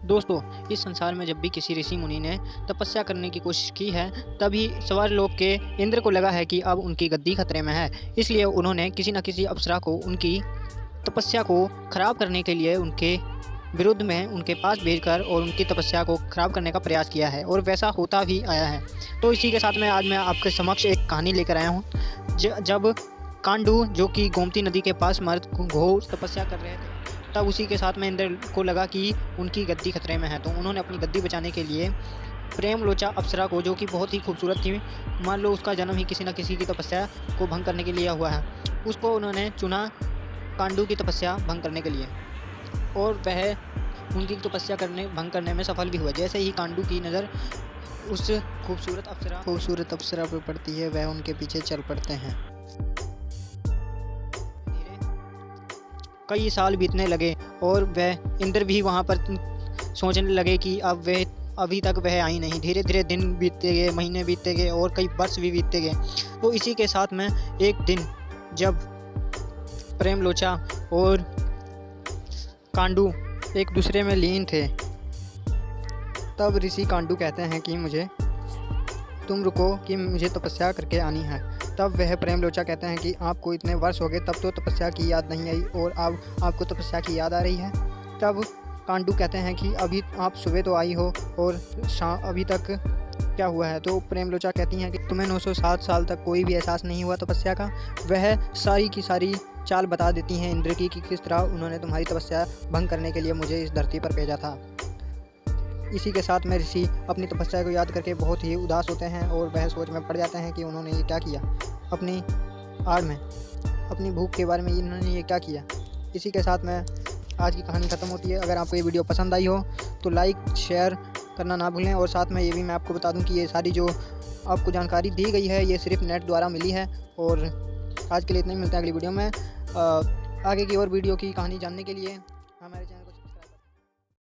दोस्तों, इस संसार में जब भी किसी ऋषि मुनि ने तपस्या करने की कोशिश की है, तभी स्वर्ग लोक के इंद्र को लगा है कि अब उनकी गद्दी खतरे में है। इसलिए उन्होंने किसी न किसी अप्सरा को उनकी तपस्या को खराब करने के लिए उनके विरुद्ध में उनके पास भेजकर और उनकी तपस्या को खराब करने का प्रयास किया है, और वैसा होता भी आया है। तो इसी के साथ में आज मैं आपके समक्ष एक कहानी लेकर आया हूँ। जब कांडू, जो कि गोमती नदी के पास मर्द घोर तपस्या कर रहे थे, तब उसी के साथ में इंद्र को लगा कि उनकी गद्दी खतरे में है। तो उन्होंने अपनी गद्दी बचाने के लिए प्रेम लोचा अप्सरा को, जो कि बहुत ही खूबसूरत थी, मान लो उसका जन्म ही किसी न किसी की तपस्या को भंग करने के लिए हुआ है, उसको उन्होंने चुना कांडू की तपस्या भंग करने के लिए, और वह उनकी तपस्या भंग करने में सफल भी हुआ। जैसे ही कांडू की नज़र उस खूबसूरत अप्सरा पर पड़ती है, वह उनके पीछे चल पड़ते हैं। कई साल बीतने लगे और वह इंद्र भी वहाँ पर सोचने लगे कि अब वह अभी तक वह आई नहीं। धीरे धीरे दिन बीतते गए, महीने बीतते गए और कई वर्ष भी बीतते गए। तो इसी के साथ में एक दिन जब प्रेम लोचा और कांडू एक दूसरे में लीन थे, तब ऋषि कांडू कहते हैं कि तुम रुको कि मुझे तपस्या करके आनी है। तब वह प्रेम लोचा कहते हैं कि आपको इतने वर्ष हो गए, तब तो तपस्या की याद नहीं आई और अब आपको तपस्या की याद आ रही है। तब कांडू कहते हैं कि अभी आप सुबह तो आई हो और अभी तक क्या हुआ है। तो प्रेम लोचा कहती हैं कि तुम्हें 907 साल तक कोई भी एहसास नहीं हुआ तपस्या का। वह सारी की सारी चाल बता देती हैं इंद्र की कि किस तरह उन्होंने तुम्हारी तपस्या भंग करने के लिए मुझे इस धरती पर भेजा था। इसी के साथ में ऋषि अपनी तपस्या को याद करके बहुत ही उदास होते हैं और वह सोच में पड़ जाते हैं कि उन्होंने ये क्या किया, अपनी आड़ में अपनी भूख के बारे में इन्होंने ये क्या किया। इसी के साथ में आज की कहानी ख़त्म होती है। अगर आपको ये वीडियो पसंद आई हो तो लाइक शेयर करना ना भूलें, और साथ में ये भी मैं आपको बता दूं कि ये सारी जो आपको जानकारी दी गई है, ये सिर्फ नेट द्वारा मिली है। और आज के लिए इतना ही, मिलते हैं अगली वीडियो में आगे की और वीडियो की कहानी जानने के लिए।